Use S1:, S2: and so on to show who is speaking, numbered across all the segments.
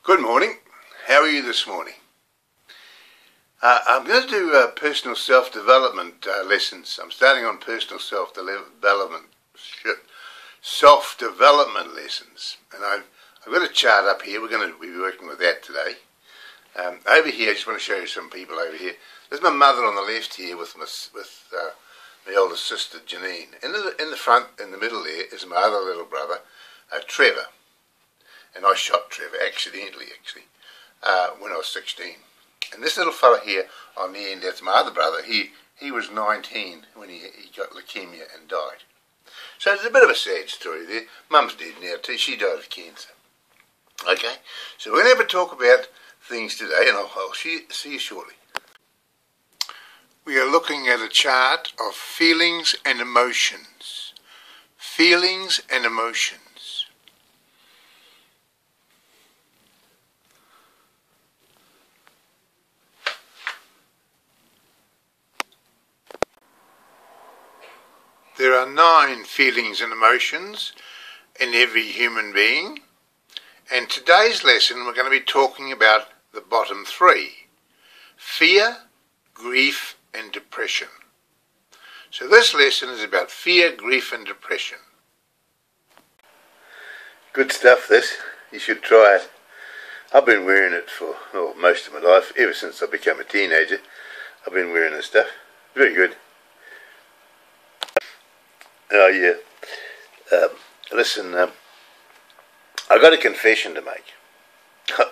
S1: Good morning. How are you this morning? I'm going to do personal self-development lessons. I'm starting on personal self-development lessons, and I've got a chart up here. We're going to be working with that today. Over here, I just want to show you some people over here. There's my mother on the left here with my older sister Janine. In the front, in the middle there, is my other little brother, Trevor. And I shot Trevor accidentally, when I was 16. And this little fella here on the end, that's my other brother. He was 19 when he got leukemia and died. So there's a bit of a sad story there. Mum's dead now too. She died of cancer. Okay, so we're going to have a talk about things today, and I'll see you shortly. We are looking at a chart of feelings and emotions. Feelings and emotions. There are 9 feelings and emotions in every human being, and today's lesson we're going to be talking about the bottom 3: fear, grief and depression. So this lesson is about fear, grief and depression. Good stuff this, you should try it. I've been wearing it for most of my life, ever since I became a teenager. I've been wearing this stuff, very good. Oh yeah. Listen, I've got a confession to make.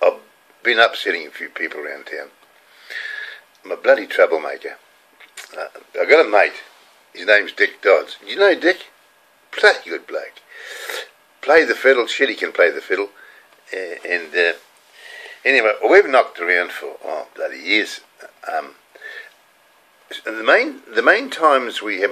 S1: I've been upsetting a few people around town. I'm a bloody troublemaker. I've got a mate. His name's Dick Dodds. Do you know Dick? Bloody good bloke. Play the fiddle. Shit, he can play the fiddle. Anyway, we've knocked around for bloody years. The main times we have,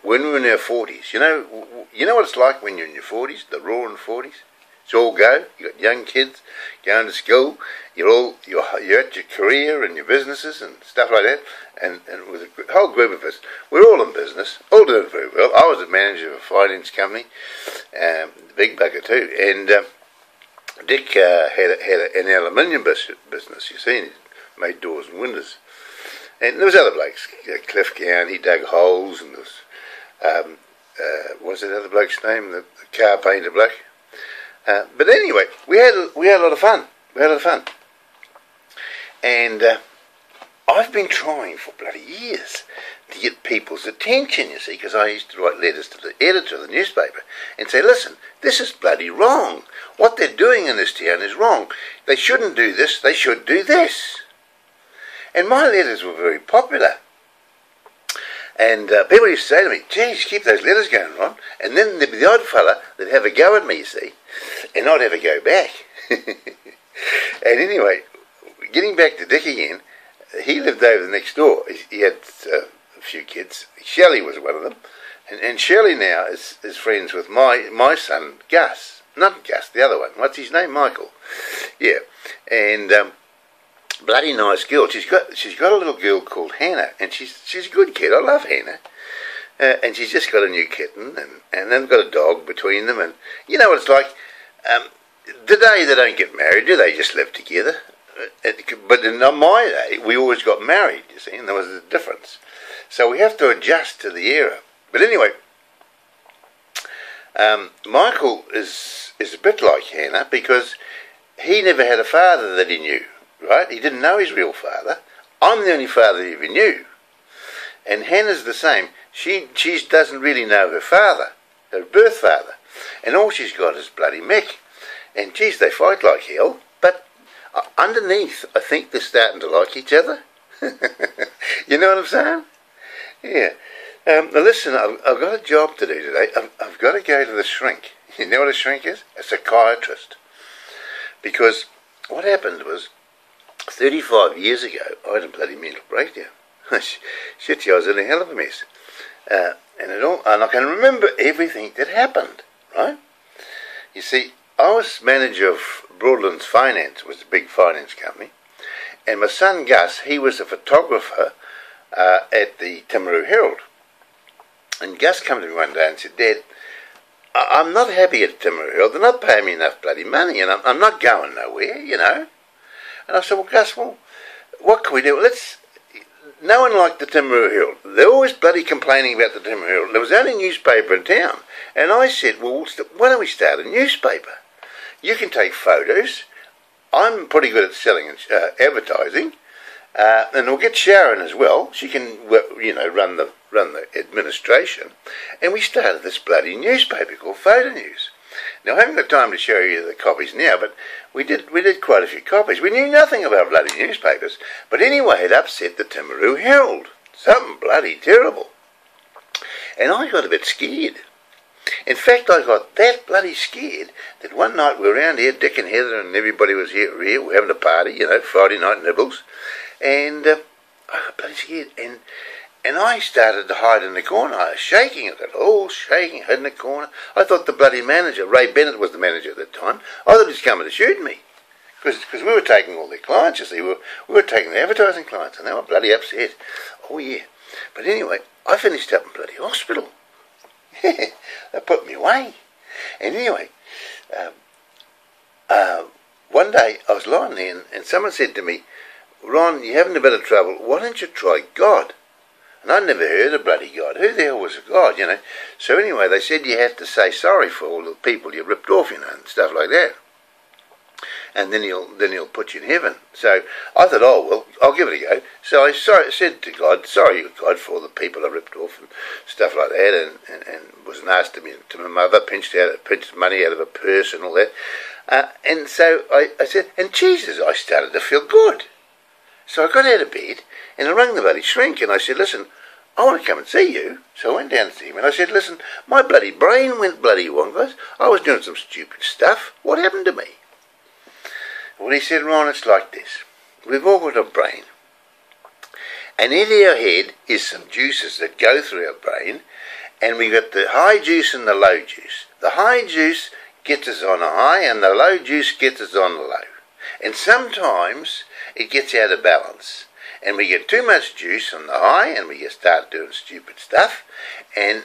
S1: when we're in our 40s, you know what it's like when you're in your 40s, the roaring 40s. It's all go. You got young kids going to school. You're at your career and your businesses and stuff like that. And with a whole group of us, we're all in business, all doing very well. I was a manager of a finance company, big bugger too. And Dick had an aluminium business. You see, he made doors and windows. And there was other blokes, Cliff Gowan, he dug holes, and there was, what's that other bloke's name, the car painter bloke? But anyway, we had a lot of fun. And I've been trying for bloody years to get people's attention, you see, because I used to write letters to the editor of the newspaper and say, listen, this is bloody wrong. What they're doing in this town is wrong. They shouldn't do this, they should do this. And my letters were very popular. And people used to say to me, geez, keep those letters going, Ron. And then there'd be the odd fella that'd have a go at me, you see, and I'd have a go back. And anyway, getting back to Dick again, he lived over the next door. He had a few kids. Shelley was one of them. And Shelley now is friends with my son, Gus. Not Gus, the other one. What's his name? Michael. Yeah. And bloody nice girl. She's got a little girl called Hannah, and she's a good kid. I love Hannah, and she's just got a new kitten, and they've got a dog between them. And you know what it's like. Today they don't get married, do they? Just live together. But in my day, we always got married. You see, and there was a difference. So we have to adjust to the era. But anyway, Michael is a bit like Hannah because he never had a father that he knew. Right? He didn't know his real father. I'm the only father he ever knew. And Hannah's the same. She doesn't really know her father, her birth father. And all she's got is bloody Mick. And geez, they fight like hell. But underneath, I think they're starting to like each other. You know what I'm saying? Yeah. Now listen, I've got a job to do today. I've got to go to the shrink. You know what a shrink is? A psychiatrist. Because what happened was, 35 years ago, I had a bloody mental breakdown. Shit, I was in a hell of a mess. And I can remember everything that happened, right? You see, I was manager of Broadlands Finance, which was a big finance company, and my son Gus, he was a photographer at the Timaru Herald. And Gus came to me one day and said, Dad, I'm not happy at Timaru Hill. They're not paying me enough bloody money, and I'm not going nowhere, you know. And I said, well, Gus, well, what can we do? No one liked the Timaru Hill. They're always bloody complaining about the Timaru Hill. There was only a newspaper in town. And I said, well, why don't we start a newspaper? You can take photos. I'm pretty good at selling and advertising. And we'll get Sharon as well. She can, you know, run the administration. And we started this bloody newspaper called Photo News. Now, I haven't got time to show you the copies now, but we did quite a few copies. We knew nothing about bloody newspapers. But anyway, it upset the Timaru Herald. Something bloody terrible. And I got a bit scared. In fact, I got that bloody scared that one night we were around here, Dick and Heather and everybody was here, we were having a party, you know, Friday night nibbles, and I got bloody scared, and I started to hide in the corner. I was shaking, I got all shaking, hid in the corner. I thought the bloody manager, Ray Bennett was the manager at the time, I thought he was coming to shoot me, because we were taking all their clients, you see, we were taking the advertising clients, and they were bloody upset. Oh yeah, but anyway, I finished up in bloody hospital. They put me away. And anyway, one day I was lying there and someone said to me, Ron, you're having a bit of trouble. Why don't you try God? And I'd never heard of bloody God. Who the hell was a God, you know? So anyway, they said you have to say sorry for all the people you ripped off, you know, and stuff like that. And then he'll put you in heaven. So I thought, oh, well, I'll give it a go. So I said to God, sorry, God, for all the people I ripped off and stuff like that, and was nasty to my mother, pinched money out of a purse and all that. And so I said, and Jesus, I started to feel good. So I got out of bed, and I rang the bloody shrink, and I said, listen, I want to come and see you. So I went down to see him, and I said, listen, my bloody brain went bloody wonkers. I was doing some stupid stuff. What happened to me? Well, he said, Ron, it's like this. We've all got a brain. And in our head is some juices that go through our brain, and we got the high juice and the low juice. The high juice gets us on a high, and the low juice gets us on a low. And sometimes it gets out of balance. And we get too much juice on the high, and we start doing stupid stuff. And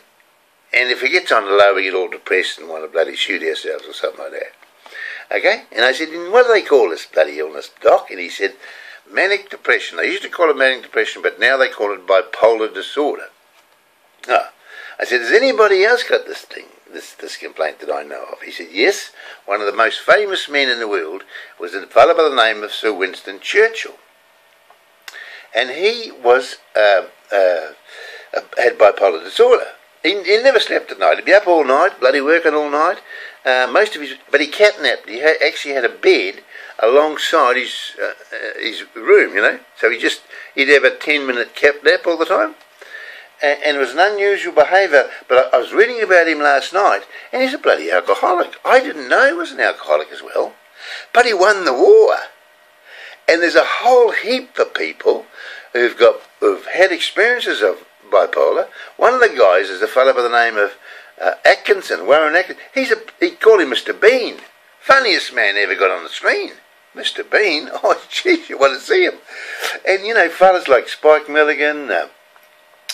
S1: if it gets on the low, we get all depressed and want to bloody shoot ourselves or something like that. Okay? And I said, what do they call this bloody illness, Doc? And he said, manic depression. They used to call it manic depression, but now they call it bipolar disorder. Oh. I said, has anybody else got this thing, this complaint that I know of? He said, yes. One of the most famous men in the world was a fellow by the name of Sir Winston Churchill. And he was had bipolar disorder. He never slept at night. He'd be up all night, bloody working all night. But he catnapped. He actually had a bed alongside his room, you know. So he'd have a 10-minute catnap all the time. And it was an unusual behaviour. But I was reading about him last night, and he's a bloody alcoholic. I didn't know he was an alcoholic as well. But he won the war. And there's a whole heap of people who've had experiences of bipolar. One of the guys is a fellow by the name of Atkinson, Warren Atkinson. He called him Mr. Bean. Funniest man ever got on the screen. Mr. Bean? Oh, geez, you want to see him. And, you know, fellas like Spike Milligan,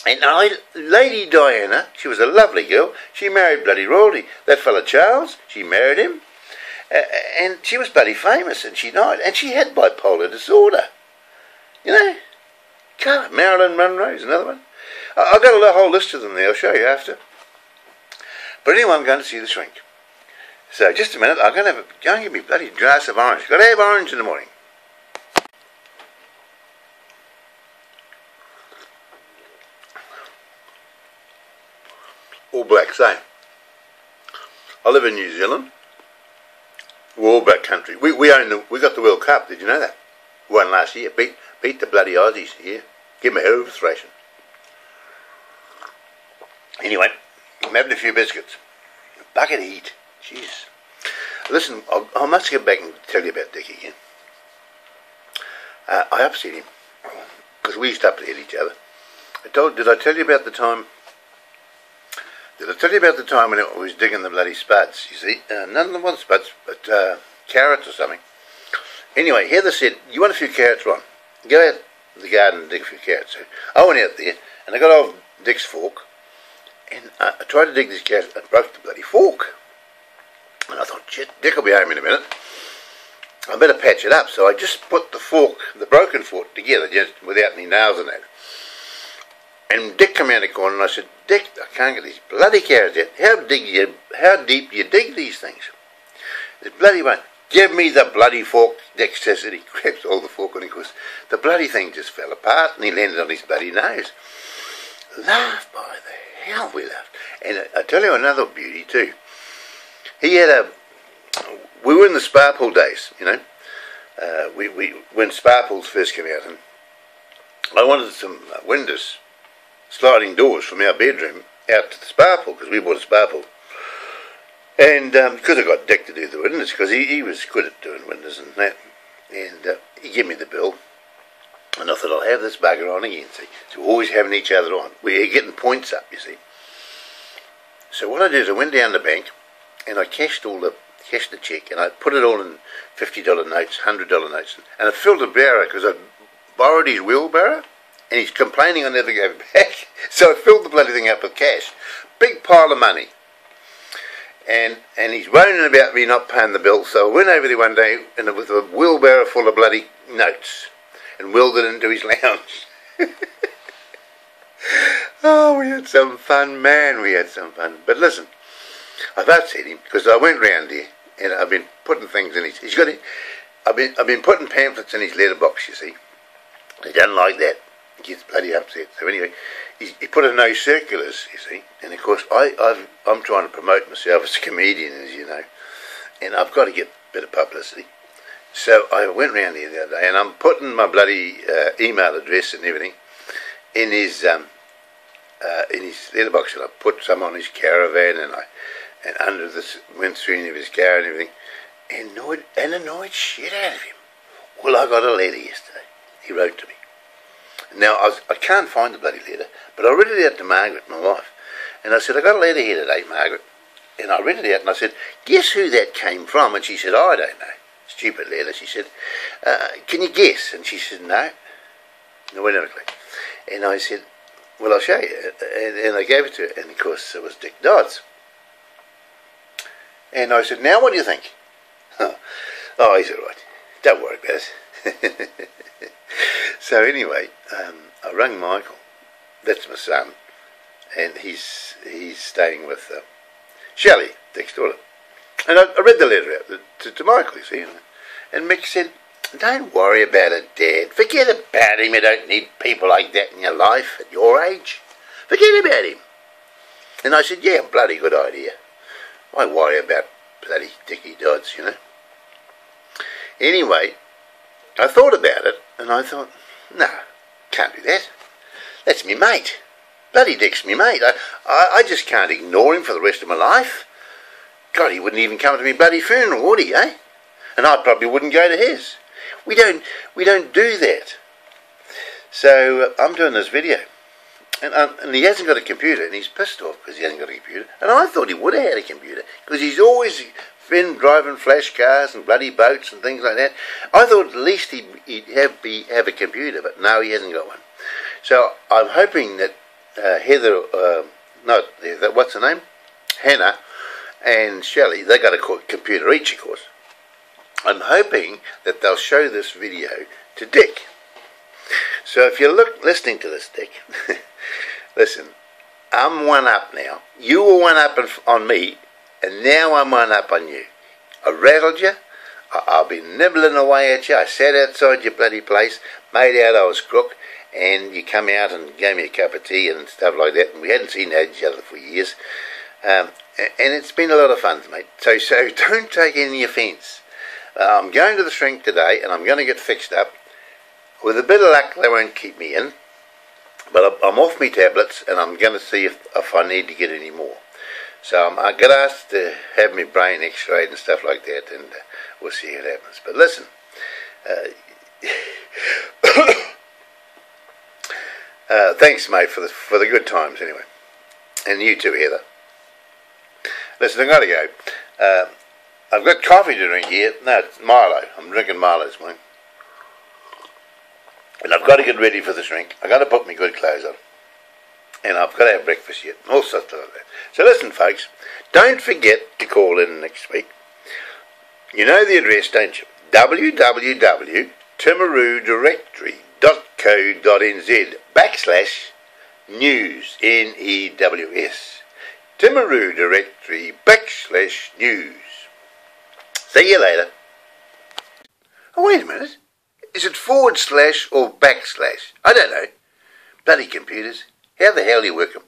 S1: and Lady Diana, she was a lovely girl. She married bloody royalty. That fella Charles, she married him. And she was bloody famous, and she died. And she had bipolar disorder. You know? God, Marilyn Monroe's another one. I've got a whole list of them there. I'll show you after. But anyway, I'm going to see the shrink. So, just a minute. I'm going to go and get me bloody glass of orange. Got to have orange in the morning. All black, same. I live in New Zealand. We're all black country. We got the World Cup. Did you know that? We won last year. Beat the bloody Aussies here. Give them a hell of a thrashing. Anyway, I'm having a few biscuits. A bucket of heat. Jeez. Listen, I must get back and tell you about Dick again. I upset him because we used to upset each other. Did I tell you about the time? Did I tell you about the time when I was digging the bloody spuds? You see, none of them were spuds, but carrots or something. Anyway, Heather said, "You want a few carrots, Ron? Go out to the garden and dig a few carrots." So I went out there and I got old Dick's fork, And I tried to dig this gas and broke the bloody fork. And I thought, shit, Dick will be home in a minute. I better patch it up. So I just put the fork, the broken fork, together, just without any nails in it. And Dick came out the corner and I said, Dick, I can't get these bloody carrots out. How deep do you dig these things? The bloody one. Give me the bloody fork, Dick says, and he grabs all the fork and he goes, the bloody thing just fell apart and he landed on his bloody nose. Laughed by the hell we laughed. And I tell you another beauty too. He had we were in the spa pool days, you know. When spa pools first came out, and I wanted some windows, sliding doors from our bedroom out to the spa pool, because we bought a spa pool. And because I got Dick to do the windows, because he was good at doing windows and that. And he gave me the bill. And I thought, I'll have this bugger on again, see. So we're always having each other on. We're getting points up, you see. So what I did is I went down the bank and I cashed the cheque and I put it all in $50 notes, $100 notes. And I filled the barrow because I borrowed his wheelbarrow and he's complaining I never gave it back. So I filled the bloody thing up with cash. Big pile of money. And he's moaning about me not paying the bill, so I went over there one day and with a wheelbarrow full of bloody notes and wheeled it into his lounge. Oh, we had some fun, man, we had some fun. But listen, I've upset him because I went round here and I've been putting things in I've been putting pamphlets in his letterbox, you see. He doesn't like that. He gets bloody upset. So anyway, he put in no circulars, you see. And of course, I'm trying to promote myself as a comedian, as you know. And I've got to get a bit of publicity. So I went round here the other day and I'm putting my bloody email address and everything in his letterbox, and I put some on his caravan and under the windscreen of his car and everything, and annoyed shit out of him. Well, I got a letter yesterday. He wrote to me. Now, I can't find the bloody letter, but I read it out to Margaret, my wife, and I said, I got a letter here today, Margaret. And I read it out and I said, guess who that came from? And she said, I don't know. Stupid letter. She said, can you guess? And she said, no. No, we never clicked. And I said, well, I'll show you. And I gave it to her, and of course it was Dick Dodds. And I said, now what do you think? Oh, he's all right. Don't worry about it. So anyway, I rang Michael. That's my son, and he's staying with Shelley, Dick's daughter. And I read the letter out to Michael, you see. And Mick said, don't worry about it, Dad. Forget about him. You don't need people like that in your life at your age. Forget about him. And I said, yeah, bloody good idea. Why worry about bloody Dickie Dodds, you know. Anyway, I thought about it, and I thought, no, can't do that. That's me mate. Bloody Dick's me mate. I just can't ignore him for the rest of my life. God, he wouldn't even come to me bloody funeral, would he, eh? And I probably wouldn't go to his. We don't do that. So I'm doing this video, and he hasn't got a computer, and he's pissed off because he hasn't got a computer. And I thought he would have had a computer because he's always been driving flash cars and bloody boats and things like that. I thought at least he'd have a computer, but no, he hasn't got one. So I'm hoping that what's her name? Hannah and Shelley, they got a computer each, of course. I'm hoping that they'll show this video to Dick. So if you're listening to this, Dick, listen, I'm one up now. You were one up on me, and now I'm one up on you. I rattled you. I've been nibbling away at you. I sat outside your bloody place, made out I was crook, and you come out and gave me a cup of tea and stuff like that, and we hadn't seen each other for years. And it's been a lot of fun, mate. So don't take any offence. I'm going to the shrink today, and I'm going to get fixed up. With a bit of luck, they won't keep me in. But I'm off my tablets, and I'm going to see if I need to get any more. So I got asked to have my brain x-rayed and stuff like that, and we'll see what happens. But listen, thanks, mate, for the good times anyway. And you too, Heather. Listen, I've got to go. I've got coffee to drink here. No, it's Milo. I'm drinking Milo this morning. And I've got to get ready for the shrink. I've got to put my good clothes on. and I've got to have breakfast yet, all sorts like that. So listen, folks, don't forget to call in next week. You know the address, don't you? www.timarudirectory.co.nz/news, News. Timaru Directory /news. See you later. Oh, wait a minute. Is it / or /? I don't know. Bloody computers. How the hell do you work them?